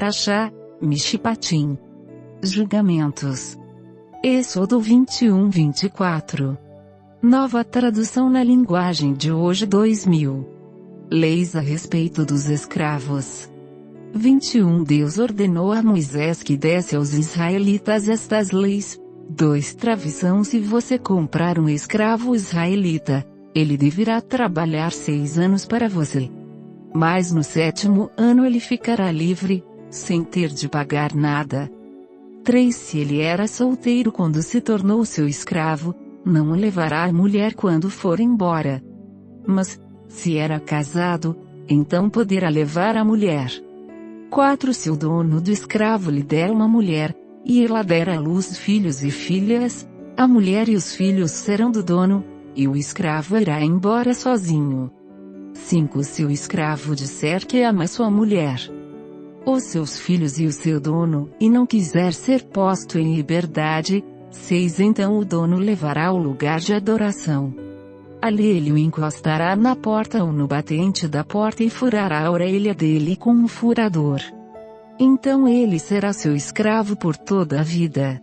Parashá, Mishpatim. Julgamentos. Êxodo 21:24. Nova tradução na linguagem de hoje 2000. Leis a respeito dos escravos. 21 Deus ordenou a Moisés que desse aos israelitas estas leis. 2 Tradução: se você comprar um escravo israelita, ele deverá trabalhar 6 anos para você. Mas no 7º ano ele ficará livre, sem ter de pagar nada. 3 Se ele era solteiro quando se tornou seu escravo, não o levará a mulher quando for embora. Mas, se era casado, então poderá levar a mulher. 4 Se o dono do escravo lhe der uma mulher, e ela der à luz filhos e filhas, a mulher e os filhos serão do dono, e o escravo irá embora sozinho. 5 Se o escravo disser que ama sua mulher, os seus filhos e o seu dono, e não quiser ser posto em liberdade, 6 Então o dono levará ao lugar de adoração. Ali ele o encostará na porta ou no batente da porta e furará a orelha dele com um furador. Então ele será seu escravo por toda a vida.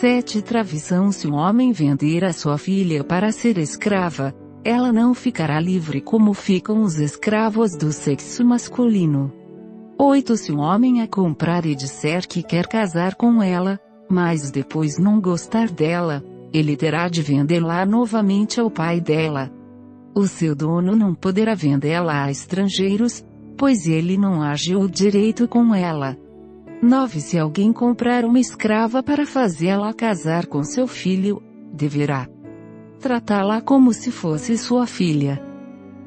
7 Tradução: se um homem vender a sua filha para ser escrava, ela não ficará livre como ficam os escravos do sexo masculino. 8 Se um homem a comprar e disser que quer casar com ela, mas depois não gostar dela, ele terá de vendê-la novamente ao pai dela. O seu dono não poderá vendê-la a estrangeiros, pois ele não agiu direito com ela. 9 Se alguém comprar uma escrava para fazê-la casar com seu filho, deverá tratá-la como se fosse sua filha.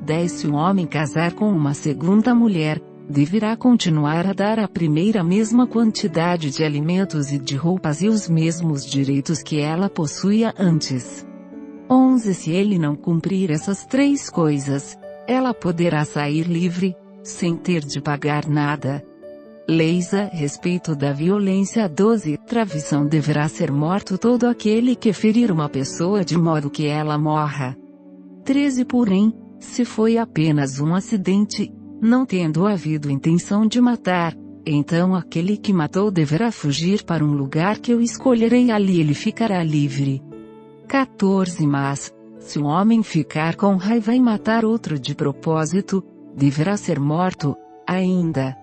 10 Se um homem casar com uma segunda mulher, deverá continuar a dar à primeira a mesma quantidade de alimentos e de roupas e os mesmos direitos que ela possuía antes. 11 Se ele não cumprir essas 3 coisas, ela poderá sair livre, sem ter de pagar nada. Leis a respeito da violência. 12 Tradução: deverá ser morto todo aquele que ferir uma pessoa de modo que ela morra. 13 Porém, se foi apenas um acidente, não tendo havido intenção de matar, então aquele que matou deverá fugir para um lugar que eu escolherei, ali ele ficará livre. 14 Mas, se um homem ficar com raiva e matar outro de propósito, deverá ser morto, ainda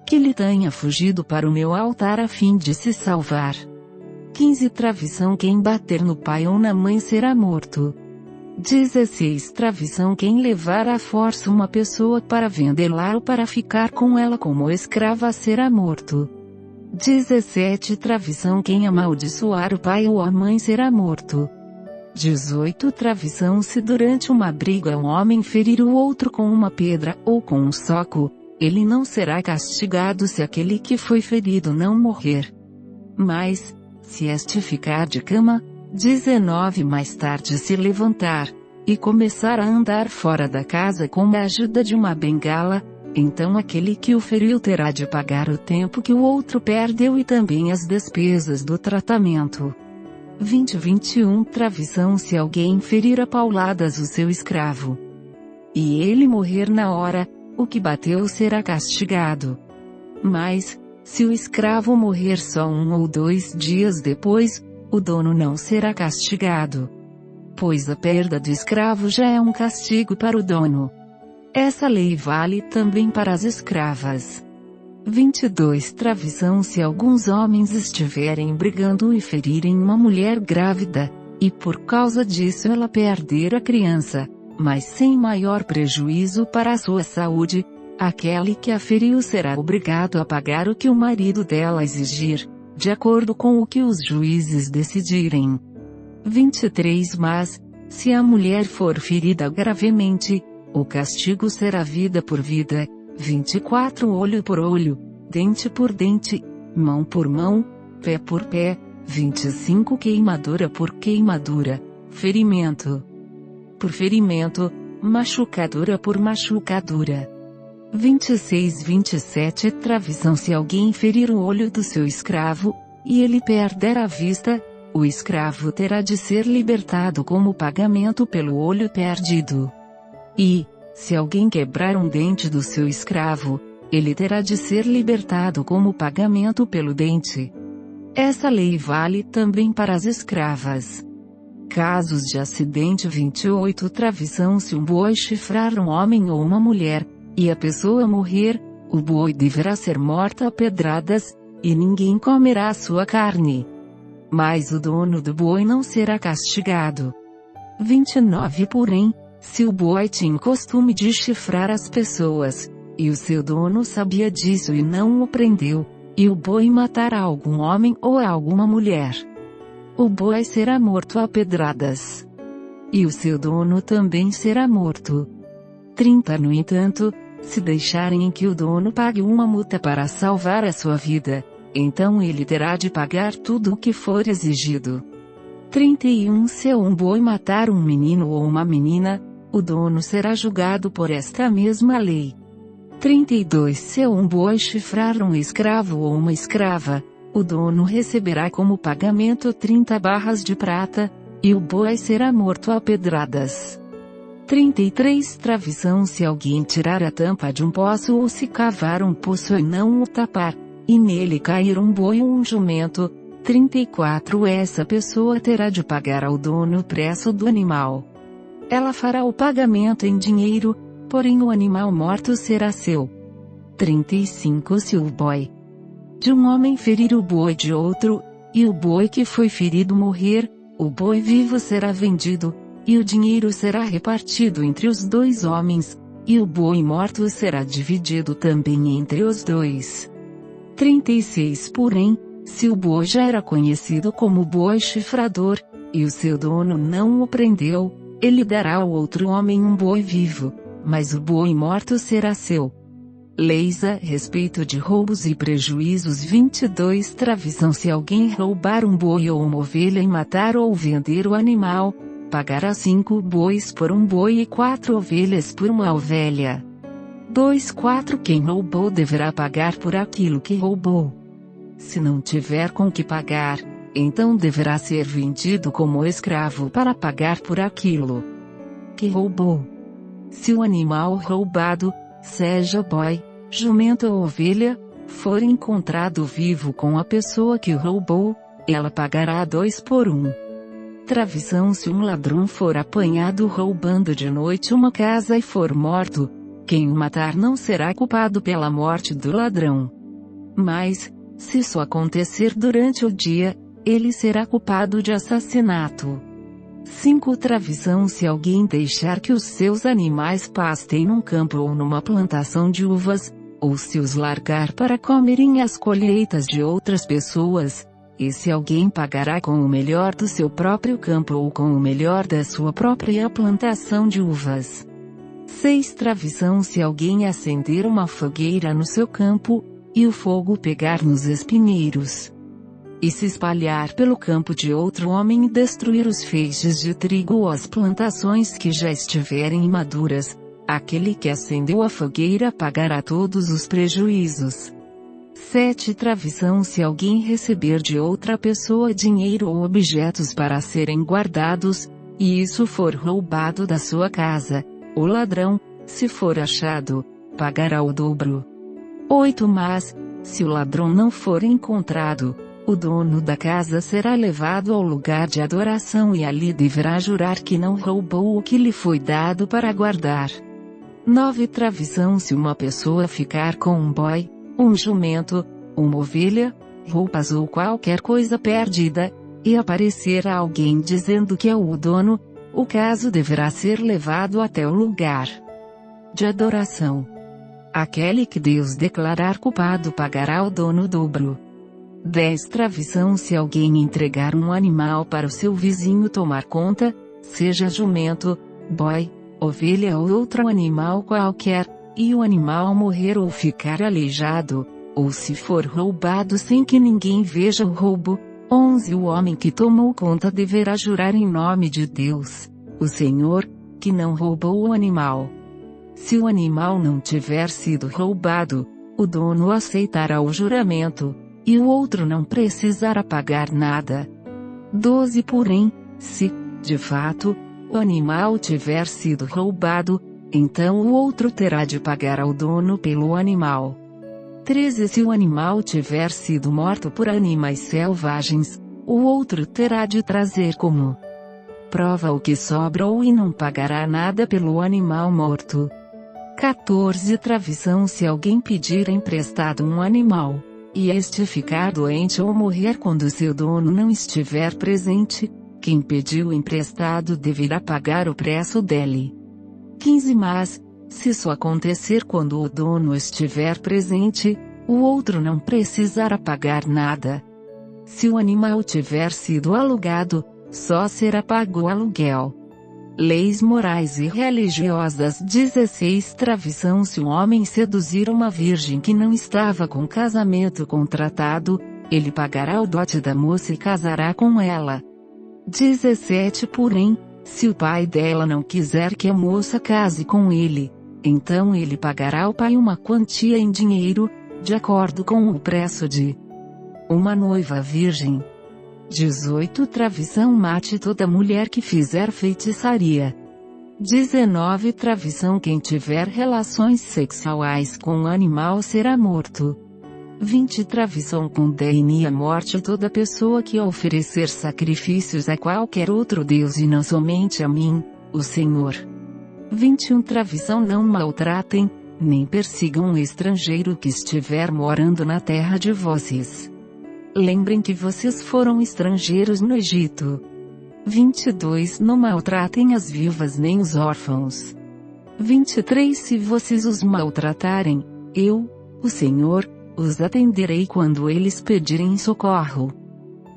que ele tenha fugido para o meu altar a fim de se salvar. 15 Tradução: quem bater no pai ou na mãe será morto. 16 Tradução: quem levar à força uma pessoa para vendê-la ou para ficar com ela como escrava será morto. 17 Tradução: quem amaldiçoar o pai ou a mãe será morto. 18 Tradução: se durante uma briga um homem ferir o outro com uma pedra ou com um soco, ele não será castigado se aquele que foi ferido não morrer. Mas, se este ficar de cama, 19 Mais tarde se levantar, e começar a andar fora da casa com a ajuda de uma bengala, então aquele que o feriu terá de pagar o tempo que o outro perdeu e também as despesas do tratamento. 20-21 Tradução: se alguém ferir a pauladas o seu escravo, e ele morrer na hora, o que bateu será castigado. Mas, se o escravo morrer só 1 ou 2 dias depois, o dono não será castigado, pois a perda do escravo já é um castigo para o dono. Essa lei vale também para as escravas. 22 Tradução: se alguns homens estiverem brigando e ferirem uma mulher grávida, e por causa disso ela perder a criança, mas sem maior prejuízo para a sua saúde, aquele que a feriu será obrigado a pagar o que o marido dela exigir, de acordo com o que os juízes decidirem. 23 Mas, se a mulher for ferida gravemente, o castigo será vida por vida. 24 Olho por olho, dente por dente, mão por mão, pé por pé. 25 Queimadura por queimadura, ferimento por ferimento, machucadura por machucadura. 26-27 Tradução: se alguém ferir o olho do seu escravo, e ele perder a vista, o escravo terá de ser libertado como pagamento pelo olho perdido. E, se alguém quebrar um dente do seu escravo, ele terá de ser libertado como pagamento pelo dente. Essa lei vale também para as escravas. Casos de acidente 28. Travição: se um boi chifrar um homem ou uma mulher, e a pessoa morrer, o boi deverá ser morto a pedradas, e ninguém comerá a sua carne. Mas o dono do boi não será castigado. 29. Porém, se o boi tinha costume de chifrar as pessoas, e o seu dono sabia disso e não o prendeu, e o boi matar algum homem ou alguma mulher, o boi será morto a pedradas. E o seu dono também será morto. 30. No entanto, se deixarem que o dono pague uma multa para salvar a sua vida, então ele terá de pagar tudo o que for exigido. 31. Se um boi matar um menino ou uma menina, o dono será julgado por esta mesma lei. 32. Se um boi chifrar um escravo ou uma escrava, o dono receberá como pagamento 30 barras de prata, e o boi será morto a pedradas. 33. Travição: se alguém tirar a tampa de um poço ou se cavar um poço e não o tapar, e nele cair um boi ou um jumento. 34. Essa pessoa terá de pagar ao dono o preço do animal. Ela fará o pagamento em dinheiro, porém o animal morto será seu. 35. Se o boi de um homem ferir o boi de outro, e o boi que foi ferido morrer, o boi vivo será vendido, e o dinheiro será repartido entre os dois homens, e o boi morto será dividido também entre os dois. 36. Porém, se o boi já era conhecido como boi chifrador, e o seu dono não o prendeu, ele dará ao outro homem um boi vivo, mas o boi morto será seu. Leis a respeito de roubos e prejuízos. 22. Travição: se alguém roubar um boi ou uma ovelha e matar ou vender o animal, pagará 5 bois por um boi e 4 ovelhas por uma ovelha. 24. Quem roubou deverá pagar por aquilo que roubou. Se não tiver com que pagar, então deverá ser vendido como escravo para pagar por aquilo que roubou. Se o animal roubado, seja boi, jumento ou ovelha, for encontrado vivo com a pessoa que o roubou, ela pagará 2 por 1. Travição: se um ladrão for apanhado roubando de noite uma casa e for morto, quem o matar não será culpado pela morte do ladrão. Mas, se isso acontecer durante o dia, ele será culpado de assassinato. 5. Travição: se alguém deixar que os seus animais pastem num campo ou numa plantação de uvas, ou se os largar para comerem as colheitas de outras pessoas, esse alguém pagará com o melhor do seu próprio campo ou com o melhor da sua própria plantação de uvas. 6. Travição: se alguém acender uma fogueira no seu campo, e o fogo pegar nos espinheiros, e se espalhar pelo campo de outro homem e destruir os feixes de trigo ou as plantações que já estiverem maduras, aquele que acendeu a fogueira pagará todos os prejuízos. 7. Travição: se alguém receber de outra pessoa dinheiro ou objetos para serem guardados, e isso for roubado da sua casa, o ladrão, se for achado, pagará o dobro. 8. Mas, se o ladrão não for encontrado, o dono da casa será levado ao lugar de adoração e ali deverá jurar que não roubou o que lhe foi dado para guardar. 9. Travição: se uma pessoa ficar com um boi, um jumento, uma ovelha, roupas ou qualquer coisa perdida, e aparecer alguém dizendo que é o dono, o caso deverá ser levado até o lugar de adoração. Aquele que Deus declarar culpado pagará ao dono o dobro. 10. Travição: se alguém entregar um animal para o seu vizinho tomar conta, seja jumento, boi, ovelha ou outro animal qualquer, e o animal morrer ou ficar aleijado, ou se for roubado sem que ninguém veja o roubo. 11. O homem que tomou conta deverá jurar em nome de Deus, o Senhor, que não roubou o animal. Se o animal não tiver sido roubado, o dono aceitará o juramento, e o outro não precisará pagar nada. 12. Porém, se, de fato, o animal tiver sido roubado, então o outro terá de pagar ao dono pelo animal. 13 Se o animal tiver sido morto por animais selvagens, o outro terá de trazer como prova o que sobrou e não pagará nada pelo animal morto. 14 Travição Se alguém pedir emprestado um animal, e este ficar doente ou morrer quando seu dono não estiver presente, quem pediu emprestado deverá pagar o preço dele. 15 Mas, se isso acontecer quando o dono estiver presente, o outro não precisará pagar nada. Se o animal tiver sido alugado, só será pago o aluguel. Leis morais e religiosas. 16 Travição Se um homem seduzir uma virgem que não estava com casamento contratado, ele pagará o dote da moça e casará com ela. 17 Porém, se o pai dela não quiser que a moça case com ele, então ele pagará ao pai uma quantia em dinheiro, de acordo com o preço de uma noiva virgem. 18 Travição Mate toda mulher que fizer feitiçaria. 19 Travição Quem tiver relações sexuais com um animal será morto. 20 Travição Condene à morte toda pessoa que oferecer sacrifícios a qualquer outro Deus e não somente a mim, o Senhor. 21 Travição Não maltratem, nem persigam um estrangeiro que estiver morando na terra de vocês. Lembrem que vocês foram estrangeiros no Egito. 22 Não maltratem as viúvas nem os órfãos. 23 Se vocês os maltratarem, eu, o Senhor, os atenderei quando eles pedirem socorro.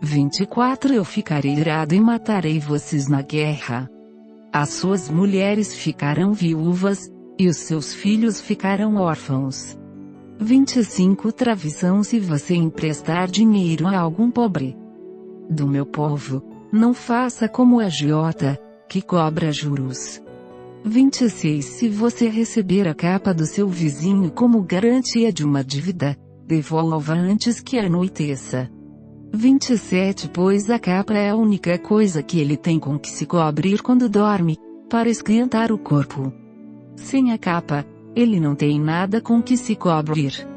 24 Eu ficarei irado e matarei vocês na guerra. As suas mulheres ficarão viúvas, e os seus filhos ficarão órfãos. 25 Travição Se você emprestar dinheiro a algum pobre do meu povo, não faça como a agiota, que cobra juros. 26 Se você receber a capa do seu vizinho como garantia de uma dívida, devolva antes que anoiteça. 27 Pois a capa é a única coisa que ele tem com que se cobrir quando dorme, para esquentar o corpo. Sem a capa, ele não tem nada com que se cobrir.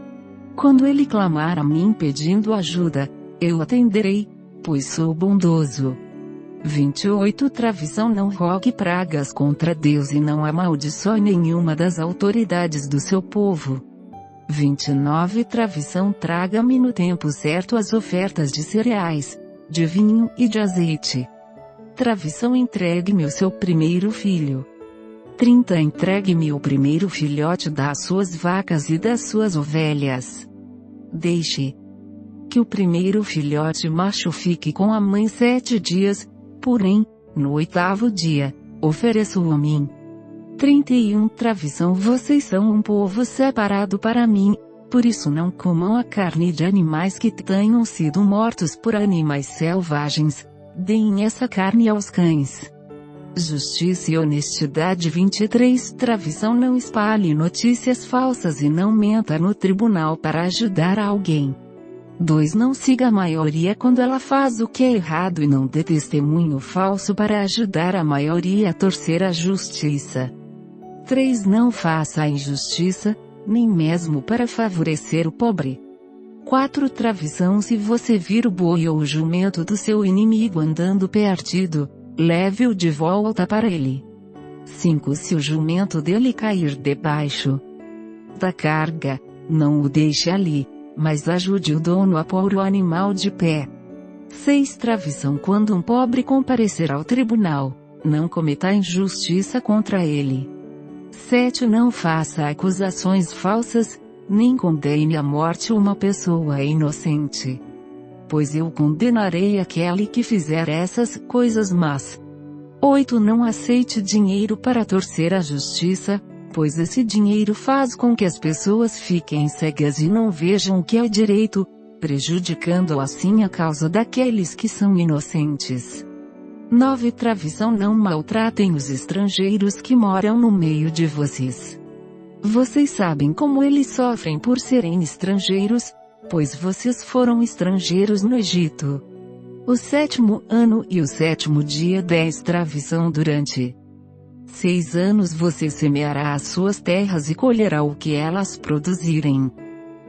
Quando ele clamar a mim pedindo ajuda, eu atenderei, pois sou bondoso. 28 Travição Não rogue pragas contra Deus e não amaldiçoe nenhuma das autoridades do seu povo. 29 Travição Traga-me no tempo certo as ofertas de cereais, de vinho e de azeite. Travição Entregue-me o seu primeiro filho. 30 Entregue-me o primeiro filhote das suas vacas e das suas ovelhas. Deixe que o primeiro filhote macho fique com a mãe 7 dias, porém, no 8º dia, ofereço-o a mim. 31 Travição Vocês são um povo separado para mim, por isso não comam a carne de animais que tenham sido mortos por animais selvagens, deem essa carne aos cães. Justiça e honestidade. 23 Travição Não espalhe notícias falsas e não menta no tribunal para ajudar alguém. 2 Não siga a maioria quando ela faz o que é errado e não dê testemunho falso para ajudar a maioria a torcer a justiça. 3 Não faça a injustiça, nem mesmo para favorecer o pobre. 4 Travição Se você vir o boi ou o jumento do seu inimigo andando perdido, leve-o de volta para ele. 5 Se o jumento dele cair debaixo da carga, não o deixe ali, mas ajude o dono a pôr o animal de pé. 6 Travição Quando um pobre comparecer ao tribunal, não cometa injustiça contra ele. 7 Não faça acusações falsas, nem condene à morte uma pessoa inocente. Pois eu condenarei aquele que fizer essas coisas más. 8 Não aceite dinheiro para torcer a justiça, pois esse dinheiro faz com que as pessoas fiquem cegas e não vejam o que é direito, prejudicando assim a causa daqueles que são inocentes. 9 Travição Não maltratem os estrangeiros que moram no meio de vocês. Vocês sabem como eles sofrem por serem estrangeiros, pois vocês foram estrangeiros no Egito. O 7º ano e o 7º dia 10 Travição Durante 6 anos você semeará as suas terras e colherá o que elas produzirem.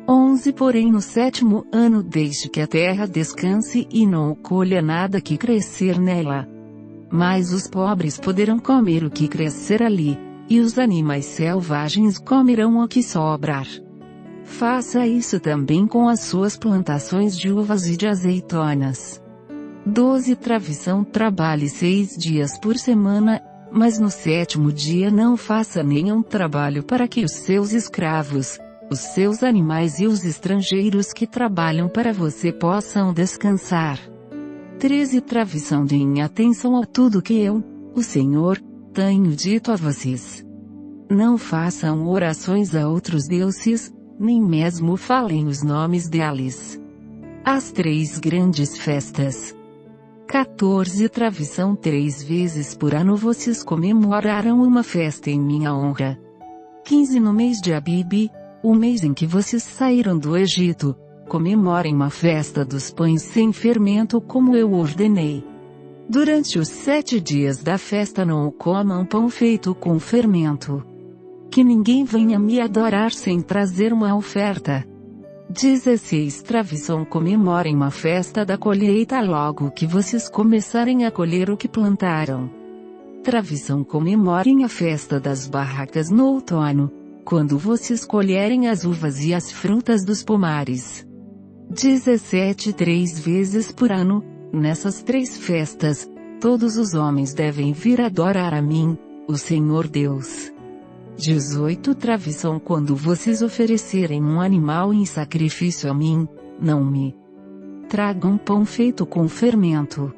11 Porém no 7º ano deixe que a terra descanse e não colha nada que crescer nela. Mas os pobres poderão comer o que crescer ali, e os animais selvagens comerão o que sobrar. Faça isso também com as suas plantações de uvas e de azeitonas. 12 Travição Trabalhe 6 dias por semana, mas no 7º dia não faça nenhum trabalho para que os seus escravos, os seus animais e os estrangeiros que trabalham para você possam descansar. 13 Travição Deem atenção a tudo que eu, o Senhor, tenho dito a vocês. Não façam orações a outros deuses, nem mesmo falem os nomes deles. As 3 grandes festas. 14 Travição 3 vezes por ano vocês comemorarão uma festa em minha honra. 15 No mês de Abibe, o mês em que vocês saíram do Egito, comemorem uma festa dos pães sem fermento como eu ordenei. Durante os 7 dias da festa não comam pão feito com fermento. Que ninguém venha me adorar sem trazer uma oferta. 16 Travição comemorem uma festa da colheita logo que vocês começarem a colher o que plantaram. Travição comemorem a festa das barracas no outono, quando vocês colherem as uvas e as frutas dos pomares. 17 3 vezes por ano, nessas 3 festas, todos os homens devem vir adorar a mim, o Senhor Deus. 18 Travição quando vocês oferecerem um animal em sacrifício a mim, não me tragam pão feito com fermento.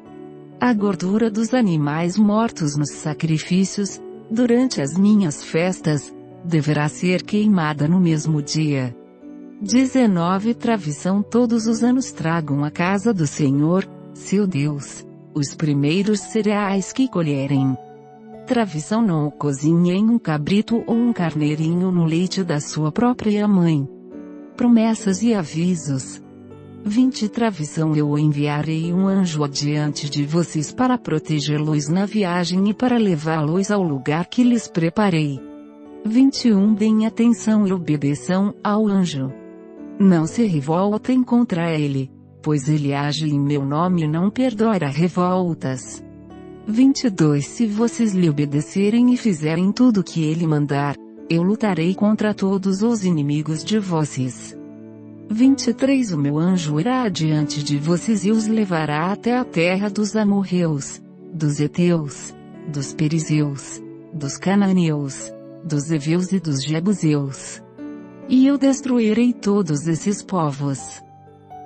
A gordura dos animais mortos nos sacrifícios, durante as minhas festas, deverá ser queimada no mesmo dia. 19 Travição todos os anos tragam à casa do Senhor, seu Deus, os primeiros cereais que colherem. Travição não cozinhem um cabrito ou um carneirinho no leite da sua própria mãe. Promessas e avisos. 20 Travição eu enviarei um anjo adiante de vocês para protegê-los na viagem e para levá-los ao lugar que lhes preparei. 21 Deem atenção e obedeçam ao anjo. Não se revoltem contra ele, pois ele age em meu nome e não perdoará revoltas. 22 Se vocês lhe obedecerem e fizerem tudo o que ele mandar, eu lutarei contra todos os inimigos de vocês. 23 O meu anjo irá adiante de vocês e os levará até a terra dos amorreus, dos heteus, dos perizeus, dos cananeus, dos heveus e dos jebuseus. E eu destruirei todos esses povos.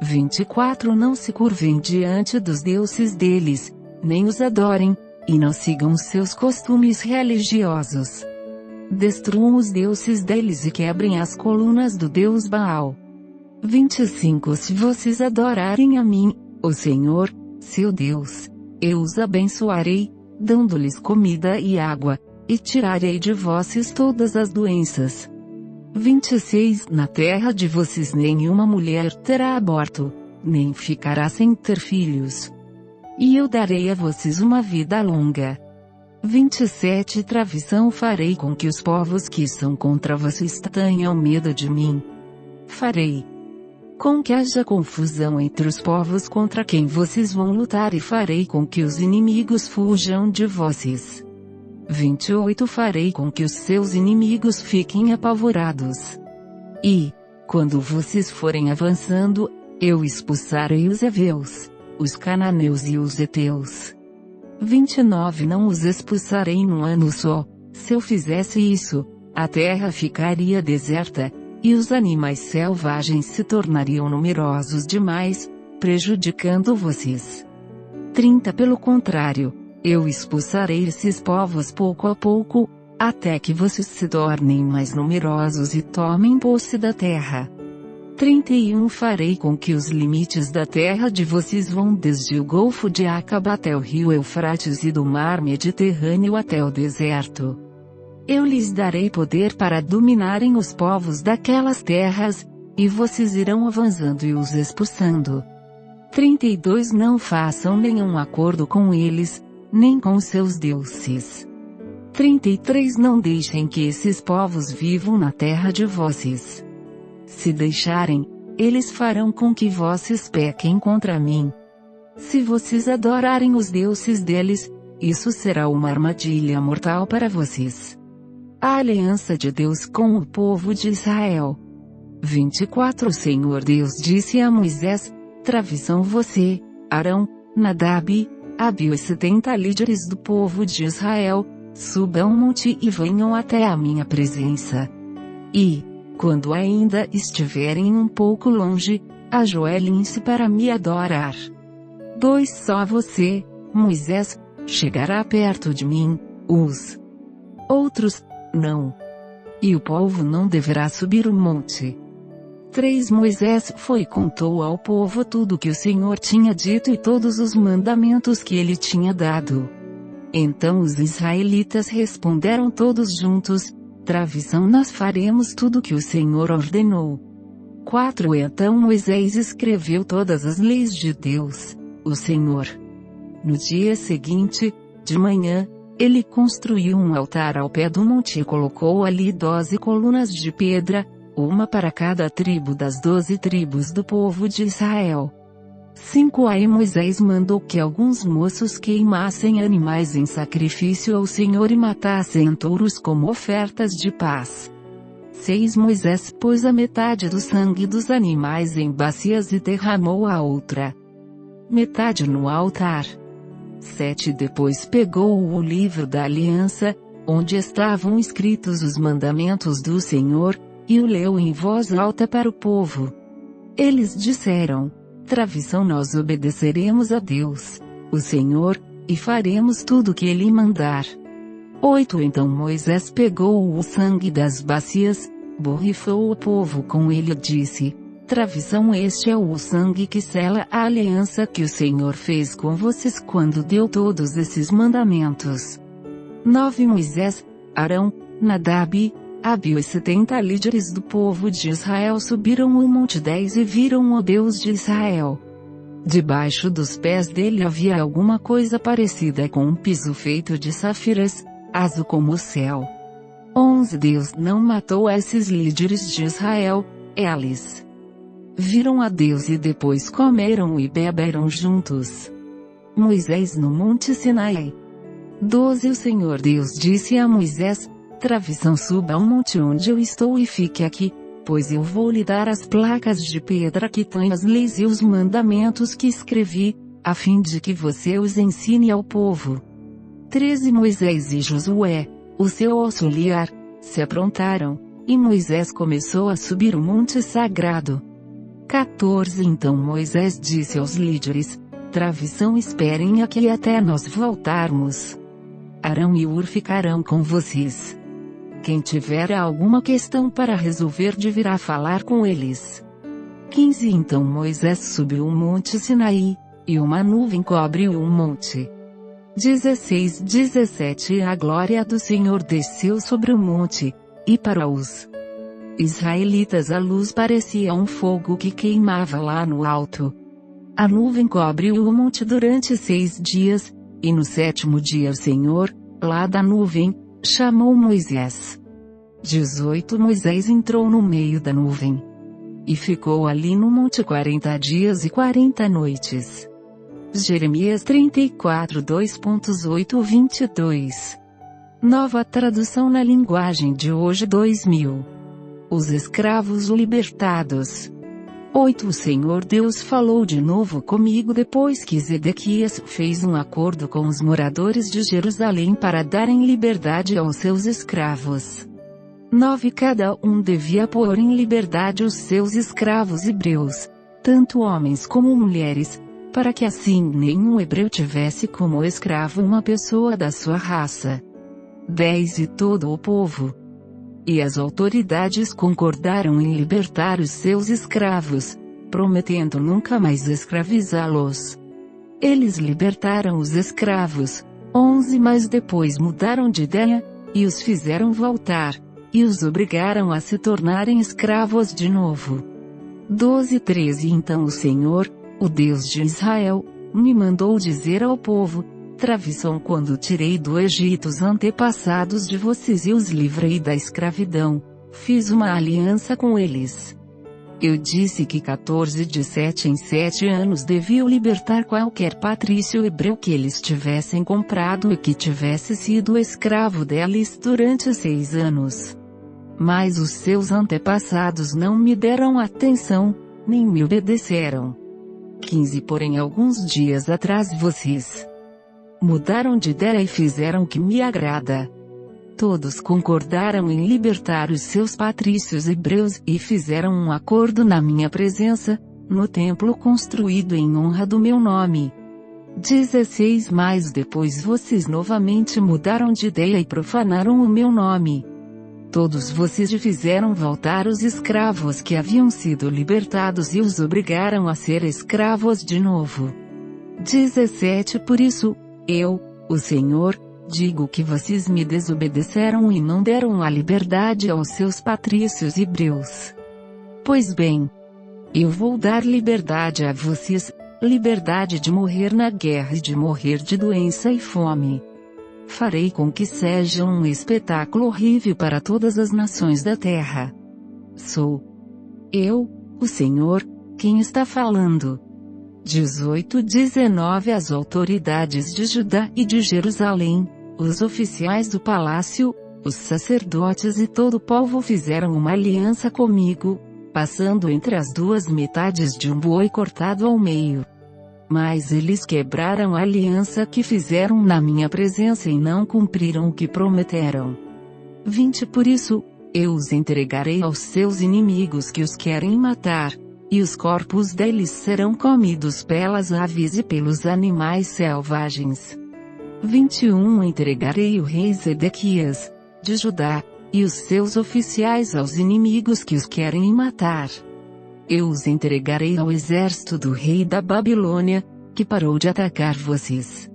24 Não se curvem diante dos deuses deles, nem os adorem, e não sigam seus costumes religiosos. Destruam os deuses deles e quebrem as colunas do deus Baal. 25 Se vocês adorarem a mim, o Senhor, seu Deus, eu os abençoarei, dando-lhes comida e água, e tirarei de vocês todas as doenças. 26 Na terra de vocês nenhuma mulher terá aborto, nem ficará sem ter filhos. E eu darei a vocês uma vida longa. 27 Travição farei com que os povos que são contra vocês tenham medo de mim. Farei com que haja confusão entre os povos contra quem vocês vão lutar e farei com que os inimigos fujam de vocês. 28 Farei com que os seus inimigos fiquem apavorados. E, quando vocês forem avançando, eu expulsarei os heveus, os cananeus e os heteus. 29 Não os expulsarei num ano só. Se eu fizesse isso, a terra ficaria deserta, e os animais selvagens se tornariam numerosos demais, prejudicando vocês. 30 Pelo contrário, eu expulsarei esses povos pouco a pouco, até que vocês se tornem mais numerosos e tomem posse da terra. 31 Farei com que os limites da terra de vocês vão desde o Golfo de Acaba até o rio Eufrates e do mar Mediterrâneo até o deserto. Eu lhes darei poder para dominarem os povos daquelas terras, e vocês irão avançando e os expulsando. 32 Não façam nenhum acordo com eles, nem com seus deuses. 33 Não deixem que esses povos vivam na terra de vocês. se deixarem, eles farão com que vocês pequem contra mim. Se vocês adorarem os deuses deles, isso será uma armadilha mortal para vocês. A aliança de Deus com o povo de Israel. 24 O Senhor Deus disse a Moisés: Travição você, Arão, Nadab, Abiú e 70 líderes do povo de Israel, subam o monte e venham até a minha presença. E, quando ainda estiverem um pouco longe, ajoelhem-se para me adorar. 2 Só você, Moisés, chegará perto de mim, os outros, não. E o povo não deverá subir o monte. 3 Moisés foi e contou ao povo tudo o que o Senhor tinha dito e todos os mandamentos que ele tinha dado. Então os israelitas responderam todos juntos: Travição nós faremos tudo o que o Senhor ordenou. 4 Então Moisés escreveu todas as leis de Deus, o Senhor. No dia seguinte, de manhã, ele construiu um altar ao pé do monte e colocou ali 12 colunas de pedra, uma para cada tribo das 12 tribos do povo de Israel. 5 Aí Moisés mandou que alguns moços queimassem animais em sacrifício ao Senhor e matassem touros como ofertas de paz. 6 Moisés pôs a metade do sangue dos animais em bacias e derramou a outra metade no altar. 7 Depois pegou o livro da aliança, onde estavam escritos os mandamentos do Senhor, e o leu em voz alta para o povo. Eles disseram: Travição nós obedeceremos a Deus, o Senhor, e faremos tudo o que Ele mandar. 8 Então Moisés pegou o sangue das bacias, borrifou o povo com ele e disse: Travição este é o sangue que sela a aliança que o Senhor fez com vocês quando deu todos esses mandamentos. 9 Moisés, Arão, Nadab, Abiú e 70 líderes do povo de Israel subiram o monte 10 e viram o Deus de Israel. Debaixo dos pés dele havia alguma coisa parecida com um piso feito de safiras, azul como o céu. 11 Deus não matou esses líderes de Israel, eles viram a Deus e depois comeram e beberam juntos. Moisés no monte Sinai. 12 O Senhor Deus disse a Moisés: Travição suba ao monte onde eu estou e fique aqui, pois eu vou lhe dar as placas de pedra que têm as leis e os mandamentos que escrevi, a fim de que você os ensine ao povo. 13 Moisés e Josué, o seu auxiliar, se aprontaram, e Moisés começou a subir o monte sagrado. 14 Então Moisés disse aos líderes: Travição esperem aqui até nós voltarmos. Arão e Hur ficarão com vocês. Quem tiver alguma questão para resolver deverá falar com eles. 15 Então Moisés subiu o monte Sinaí, e uma nuvem cobriu o monte. 16-17 A glória do Senhor desceu sobre o monte, e para os israelitas a luz parecia um fogo que queimava lá no alto. A nuvem cobriu o monte durante 6 dias, e no 7º dia o Senhor, lá da nuvem, chamou Moisés. 18 Moisés entrou no meio da nuvem e ficou ali no monte 40 dias e 40 noites. Jeremias 34 2.8-22. Nova tradução na linguagem de hoje 2000. Os escravos libertados. 8 O Senhor Deus falou de novo comigo depois que Zedequias fez um acordo com os moradores de Jerusalém para darem liberdade aos seus escravos. 9 Cada um devia pôr em liberdade os seus escravos hebreus, tanto homens como mulheres, para que assim nenhum hebreu tivesse como escravo uma pessoa da sua raça. 10 E todo o povo e as autoridades concordaram em libertar os seus escravos, prometendo nunca mais escravizá-los. Eles libertaram os escravos. 11 Mas depois mudaram de ideia, e os fizeram voltar, e os obrigaram a se tornarem escravos de novo. 12-13 Então o Senhor, o Deus de Israel, me mandou dizer ao povo: Travição quando tirei do Egito os antepassados de vocês e os livrei da escravidão, fiz uma aliança com eles. Eu disse que 14 de 7 em 7 anos deviam libertar qualquer patrício hebreu que eles tivessem comprado e que tivesse sido escravo deles durante 6 anos. Mas os seus antepassados não me deram atenção, nem me obedeceram. 15 Porém alguns dias atrás vocês mudaram de ideia e fizeram o que me agrada. Todos concordaram em libertar os seus patrícios hebreus e fizeram um acordo na minha presença, no templo construído em honra do meu nome. 16 Mas depois vocês novamente mudaram de ideia e profanaram o meu nome. Todos vocês fizeram voltar os escravos que haviam sido libertados e os obrigaram a ser escravos de novo. 17 Por isso, eu, o Senhor, digo que vocês me desobedeceram e não deram a liberdade aos seus patrícios hebreus. Pois bem, eu vou dar liberdade a vocês, liberdade de morrer na guerra e de morrer de doença e fome. Farei com que seja um espetáculo horrível para todas as nações da terra. Sou eu, o Senhor, quem está falando. 18-19 As autoridades de Judá e de Jerusalém, os oficiais do palácio, os sacerdotes e todo o povo fizeram uma aliança comigo, passando entre as duas metades de um boi cortado ao meio. Mas eles quebraram a aliança que fizeram na minha presença e não cumpriram o que prometeram. 20 Por isso, eu os entregarei aos seus inimigos que os querem matar, e os corpos deles serão comidos pelas aves e pelos animais selvagens. 21 Entregarei o rei Zedequias, de Judá, e os seus oficiais aos inimigos que os querem matar. Eu os entregarei ao exército do rei da Babilônia, que parou de atacar vocês.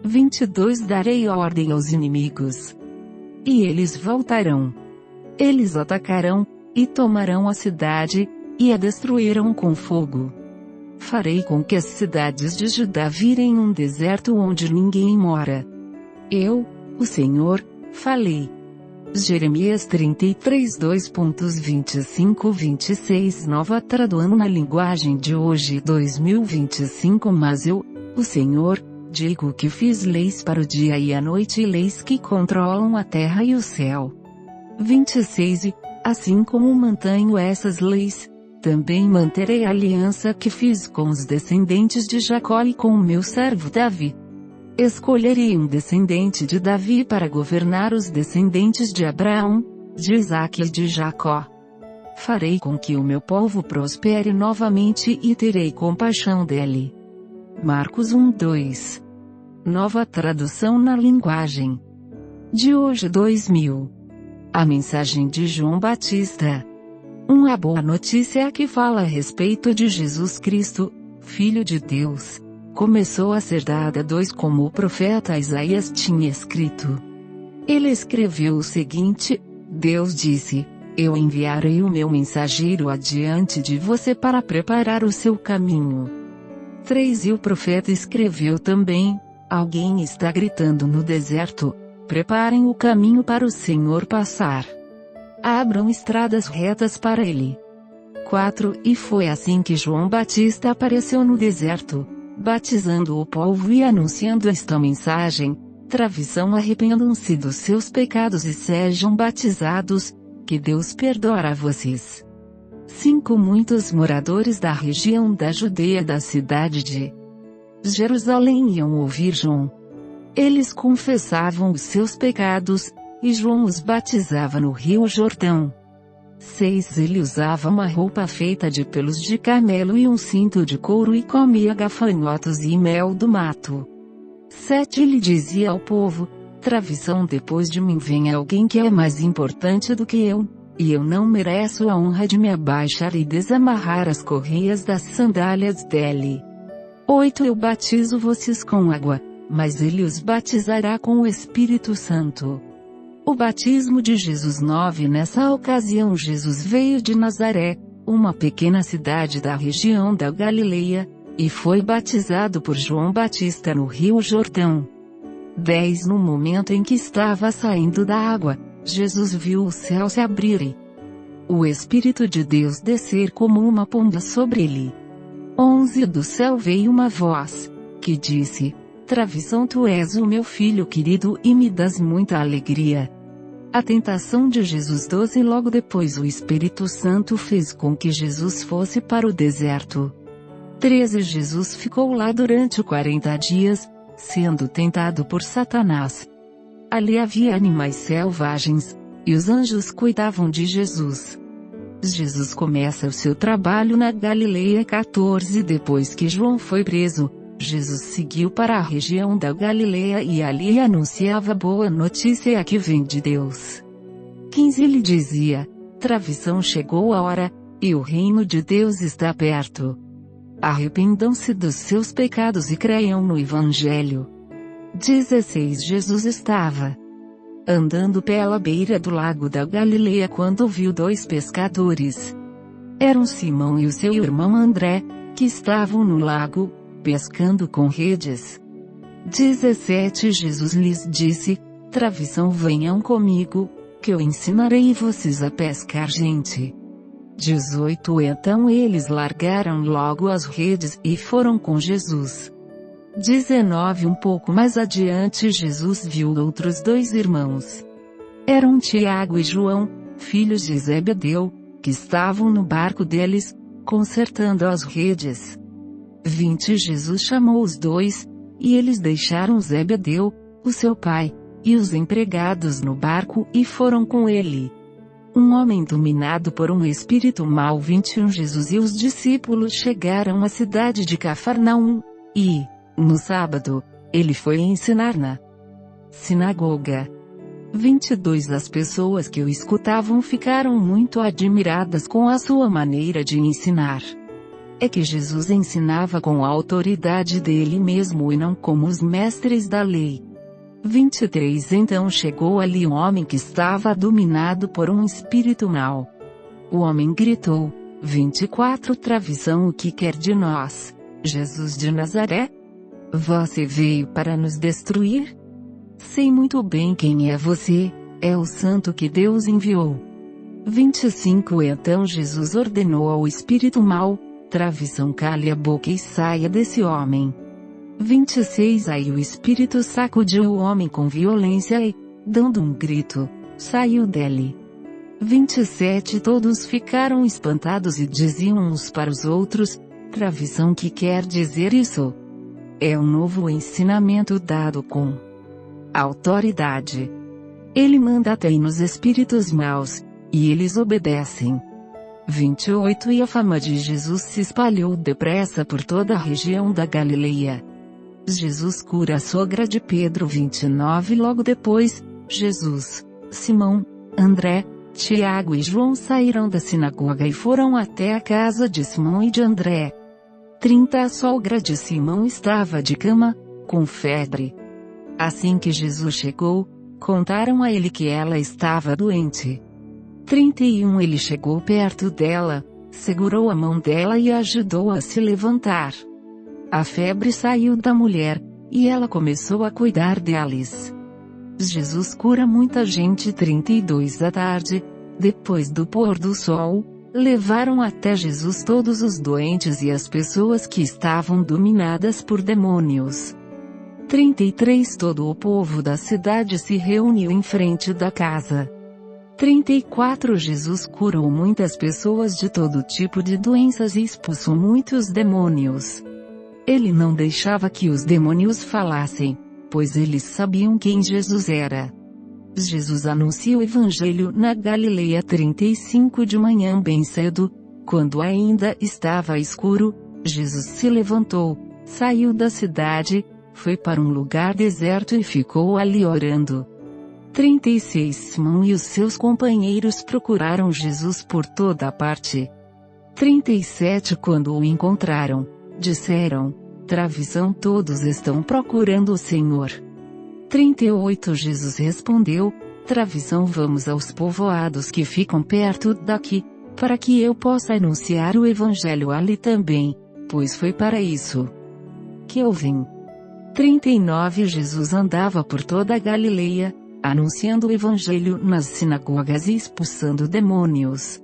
22 Darei ordem aos inimigos. E eles voltarão. Eles atacarão, e tomarão a cidade, e a destruirão com fogo. Farei com que as cidades de Judá virem um deserto onde ninguém mora. Eu, o Senhor, falei. Jeremias 33 2.25-26 Nova tradução na linguagem de hoje 2025 Mas eu, o Senhor, digo que fiz leis para o dia e a noite e leis que controlam a terra e o céu. 26 Assim como mantenho essas leis, também manterei a aliança que fiz com os descendentes de Jacó e com o meu servo Davi. Escolherei um descendente de Davi para governar os descendentes de Abraão, de Isaque e de Jacó. Farei com que o meu povo prospere novamente e terei compaixão dele. Marcos 1:2. Nova tradução na linguagem de hoje 2000. A mensagem de João Batista. Uma boa notícia que fala a respeito de Jesus Cristo, Filho de Deus, começou a ser dada como o profeta Isaías tinha escrito. Ele escreveu o seguinte: Deus disse, eu enviarei o meu mensageiro adiante de você para preparar o seu caminho. 3 E o profeta escreveu também, alguém está gritando no deserto, preparem o caminho para o Senhor passar. Abram estradas retas para ele. 4 E foi assim que João Batista apareceu no deserto, batizando o povo e anunciando esta mensagem: tradução arrependam-se dos seus pecados e sejam batizados, que Deus perdoará vocês. 5 Muitos moradores da região da Judeia da cidade de Jerusalém iam ouvir João. Eles confessavam os seus pecados, e João os batizava no rio Jordão. 6 Ele usava uma roupa feita de pelos de camelo e um cinto de couro e comia gafanhotos e mel do mato. 7 Ele dizia ao povo: tradução depois de mim vem alguém que é mais importante do que eu, e eu não mereço a honra de me abaixar e desamarrar as correias das sandálias dele. 8 Eu batizo vocês com água, mas ele os batizará com o Espírito Santo. O batismo de Jesus. 9 Nessa ocasião Jesus veio de Nazaré, uma pequena cidade da região da Galileia, e foi batizado por João Batista no rio Jordão. 10 No momento em que estava saindo da água, Jesus viu o céu se abrir o Espírito de Deus descer como uma pomba sobre ele. 11 Do céu veio uma voz, que disse: Travissão, tu és o meu filho querido e me das muita alegria. A tentação de Jesus 12 Logo depois o Espírito Santo fez com que Jesus fosse para o deserto. 13 Jesus ficou lá durante 40 dias, sendo tentado por Satanás. Ali havia animais selvagens, e os anjos cuidavam de Jesus. Jesus começa o seu trabalho na Galileia. 14 Depois que João foi preso, Jesus seguiu para a região da Galileia e ali anunciava boa notícia que vem de Deus. 15 Ele dizia: Travissão, chegou a hora, e o reino de Deus está perto. Arrependam-se dos seus pecados e creiam no Evangelho. 16 Jesus estava andando pela beira do lago da Galileia quando viu 2 pescadores. Eram Simão e o seu irmão André, que estavam no lago, pescando com redes. 17 Jesus lhes disse: Travissão, venham comigo, que eu ensinarei vocês a pescar gente. 18 Então eles largaram logo as redes e foram com Jesus. 19 Um pouco mais adiante Jesus viu outros 2 irmãos. Eram Tiago e João, filhos de Zebedeu, que estavam no barco deles, consertando as redes. 20 Jesus chamou os 2, e eles deixaram Zebedeu, o seu pai, e os empregados no barco e foram com ele. Um homem dominado por um espírito mau. 21 Jesus e os discípulos chegaram à cidade de Cafarnaum, e, no sábado, ele foi ensinar na sinagoga. 22 As pessoas que o escutavam ficaram muito admiradas com a sua maneira de ensinar. É que Jesus ensinava com a autoridade dele mesmo e não como os mestres da lei. 23 Então chegou ali um homem que estava dominado por um espírito mau. O homem gritou: 24 Travissão, o que quer de nós, Jesus de Nazaré? Você veio para nos destruir? Sei muito bem quem é você, é o santo que Deus enviou. 25 Então Jesus ordenou ao espírito mau: Travissão, cale a boca e saia desse homem. 26 Aí o espírito sacudiu o homem com violência e, dando um grito, saiu dele. 27 Todos ficaram espantados e diziam uns para os outros: Travissão, que quer dizer isso? É um novo ensinamento dado com autoridade. Ele manda até nos espíritos maus, e eles obedecem. 28 E a fama de Jesus se espalhou depressa por toda a região da Galileia. Jesus cura a sogra de Pedro. 29 Logo depois, Jesus, Simão, André, Tiago e João saíram da sinagoga e foram até a casa de Simão e de André. 30 A sogra de Simão estava de cama, com febre. Assim que Jesus chegou, contaram a ele que ela estava doente. 31 Ele chegou perto dela, segurou a mão dela e ajudou-a a se levantar. A febre saiu da mulher, e ela começou a cuidar deles. Jesus cura muita gente. 32 Da tarde, depois do pôr do sol, levaram até Jesus todos os doentes e as pessoas que estavam dominadas por demônios. 33 Todo o povo da cidade se reuniu em frente da casa. 34 Jesus curou muitas pessoas de todo tipo de doenças e expulsou muitos demônios. Ele não deixava que os demônios falassem, pois eles sabiam quem Jesus era. Jesus anuncia o Evangelho na Galileia. 35 De manhã bem cedo, quando ainda estava escuro, Jesus se levantou, saiu da cidade, foi para um lugar deserto e ficou ali orando. 36 Simão e os seus companheiros procuraram Jesus por toda a parte. 37 Quando o encontraram, disseram: Travissão, todos estão procurando o Senhor. 38 Jesus respondeu: Travissão, vamos aos povoados que ficam perto daqui, para que eu possa anunciar o Evangelho ali também, pois foi para isso que eu vim. 39 Jesus andava por toda a Galileia, anunciando o Evangelho nas sinagogas e expulsando demônios.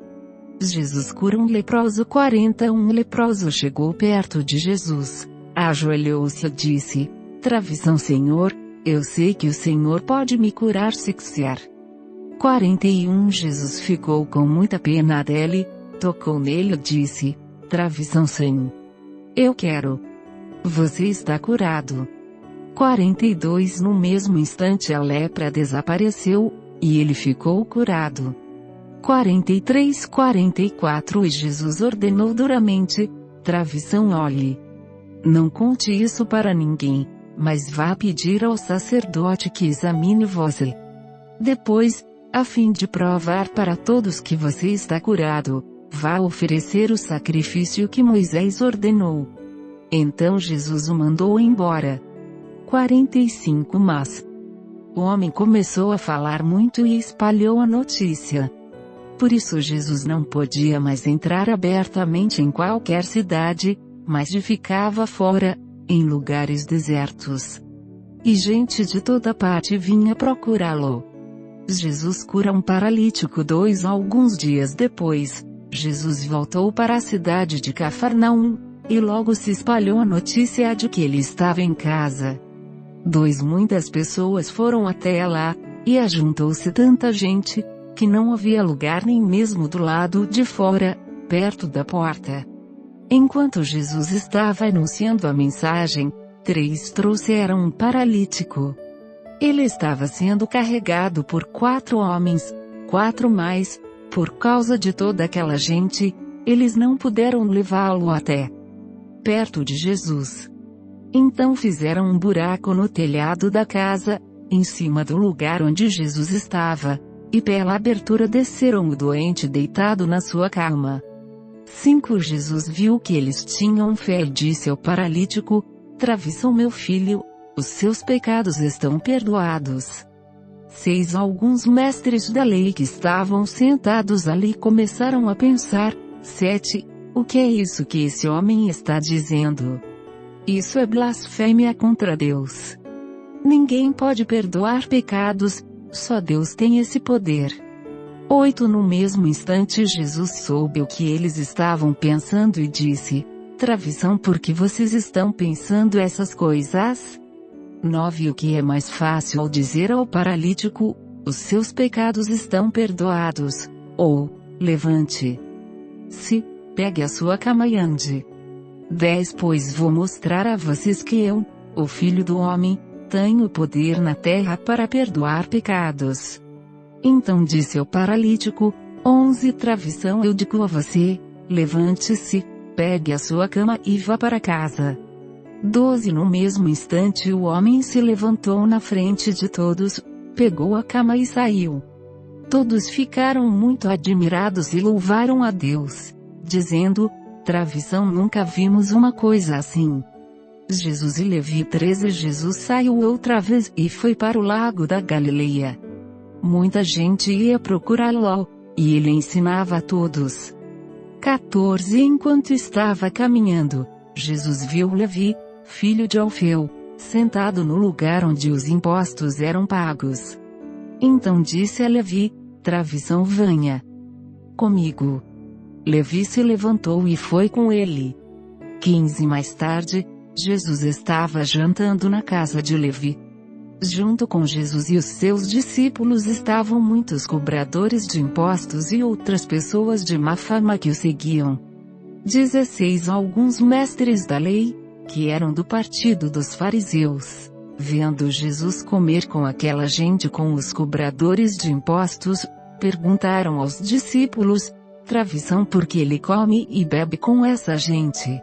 Jesus cura um leproso. 41 Um leproso chegou perto de Jesus, ajoelhou-se e disse: Travissão, Senhor, eu sei que o Senhor pode me curar se quiser. 41 Jesus ficou com muita pena dele, tocou nele e disse: Travissão, Senhor, eu quero. Você está curado. 42 No mesmo instante a lepra desapareceu, e ele ficou curado. 43 44 E Jesus ordenou duramente: Travissão, olhe. Não conte isso para ninguém, mas vá pedir ao sacerdote que examine você. Depois, a fim de provar para todos que você está curado, vá oferecer o sacrifício que Moisés ordenou. Então Jesus o mandou embora. 45 Mas o homem começou a falar muito e espalhou a notícia. Por isso Jesus não podia mais entrar abertamente em qualquer cidade, mas ficava fora, em lugares desertos. E gente de toda parte vinha procurá-lo. Jesus cura um paralítico. Alguns dias depois, Jesus voltou para a cidade de Cafarnaum, e logo se espalhou a notícia de que ele estava em casa. Muitas pessoas foram até lá, e ajuntou-se tanta gente, que não havia lugar nem mesmo do lado de fora, perto da porta. Enquanto Jesus estava anunciando a mensagem, 3 trouxeram um paralítico. Ele estava sendo carregado por 4 homens, 4 mais, por causa de toda aquela gente, eles não puderam levá-lo até perto de Jesus. Então fizeram um buraco no telhado da casa, em cima do lugar onde Jesus estava, e pela abertura desceram o doente deitado na sua cama. 5 Jesus viu que eles tinham fé e disse ao paralítico: Travissão, meu filho, os seus pecados estão perdoados. 6 Alguns mestres da lei que estavam sentados ali começaram a pensar: 7 O que é isso que esse homem está dizendo? Isso é blasfêmia contra Deus. Ninguém pode perdoar pecados, só Deus tem esse poder. 8 No mesmo instante Jesus soube o que eles estavam pensando e disse: Travissão, por que vocês estão pensando essas coisas? 9 O que é mais fácil ao dizer ao paralítico: os seus pecados estão perdoados, ou, levante-se, pegue a sua cama e ande. 10 Pois vou mostrar a vocês que eu, o Filho do Homem, tenho poder na terra para perdoar pecados. Então disse ao paralítico: 11 Travissão, eu digo a você, levante-se, pegue a sua cama e vá para casa. 12 No mesmo instante o homem se levantou na frente de todos, pegou a cama e saiu. Todos ficaram muito admirados e louvaram a Deus, dizendo: Travissão, nunca vimos uma coisa assim. Jesus e Levi. 13 Jesus saiu outra vez e foi para o lago da Galileia. Muita gente ia procurá-lo, e ele ensinava a todos. 14 Enquanto estava caminhando, Jesus viu Levi, filho de Alfeu, sentado no lugar onde os impostos eram pagos. Então disse a Levi: Travissão, venha comigo. Levi se levantou e foi com ele. 15 Mais tarde, Jesus estava jantando na casa de Levi. Junto com Jesus e os seus discípulos estavam muitos cobradores de impostos e outras pessoas de má fama que o seguiam. 16 Alguns mestres da lei, que eram do partido dos fariseus, vendo Jesus comer com aquela gente, com os cobradores de impostos, perguntaram aos discípulos: Travissão, porque ele come e bebe com essa gente?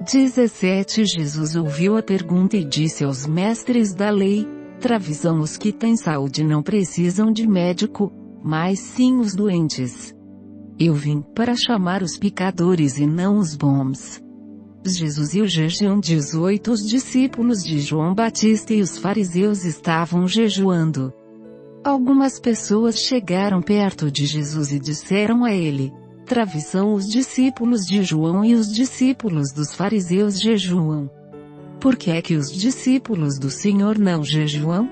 17 Jesus ouviu a pergunta e disse aos mestres da lei: Travissão, os que têm saúde não precisam de médico, mas sim os doentes. Eu vim para chamar os pecadores e não os bons. Jesus e o jejum. 18 Os discípulos de João Batista e os fariseus estavam jejuando. Algumas pessoas chegaram perto de Jesus e disseram a ele: Travissão, os discípulos de João e os discípulos dos fariseus jejuam. Por que é que os discípulos do Senhor não jejuam?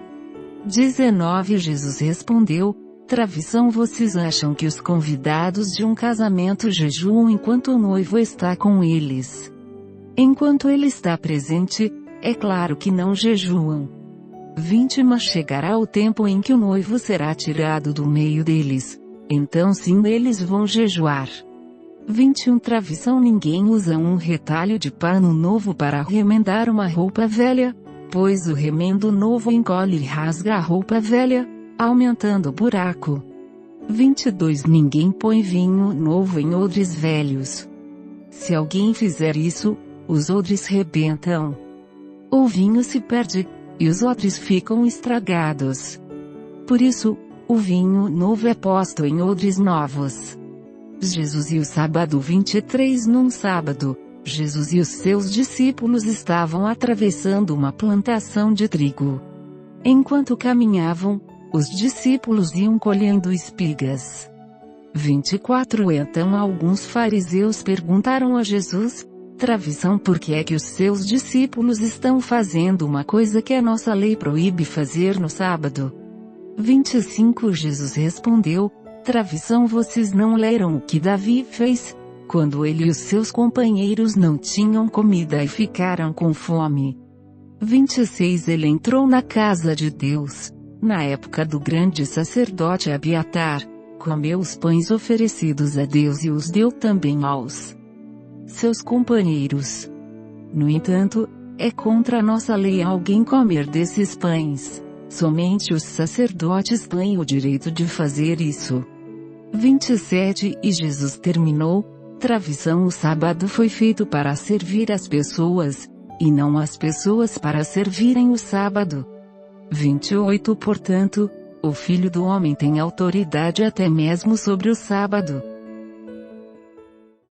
19 Jesus respondeu: Travessão. Vocês acham que os convidados de um casamento jejuam enquanto o noivo está com eles? Enquanto ele está presente, é claro que não jejuam. 20 Mas chegará o tempo em que o noivo será tirado do meio deles. Então sim eles vão jejuar. 21 Travessão. Ninguém usa um retalho de pano novo para remendar uma roupa velha, pois o remendo novo encolhe e rasga a roupa velha, aumentando o buraco. 22 Ninguém põe vinho novo em odres velhos. Se alguém fizer isso, os odres rebentam. O vinho se perde, e os odres ficam estragados. Por isso, o vinho novo é posto em odres novos. Jesus e o sábado. 23 Num sábado, Jesus e os seus discípulos estavam atravessando uma plantação de trigo. Enquanto caminhavam, os discípulos iam colhendo espigas. 24 Então alguns fariseus perguntaram a Jesus: Travessão, por que é que os seus discípulos estão fazendo uma coisa que a nossa lei proíbe fazer no sábado? 25 Jesus respondeu: Travessão. Vocês não leram o que Davi fez, quando ele e os seus companheiros não tinham comida e ficaram com fome? 26 Ele entrou na casa de Deus, na época do grande sacerdote Abiatar, comeu os pães oferecidos a Deus e os deu também aos seus companheiros. No entanto, é contra a nossa lei alguém comer desses pães. Somente os sacerdotes têm o direito de fazer isso. 27 E Jesus terminou: Travessão. O sábado foi feito para servir as pessoas, e não as pessoas para servirem o sábado. 28 Portanto, o Filho do Homem tem autoridade até mesmo sobre o sábado.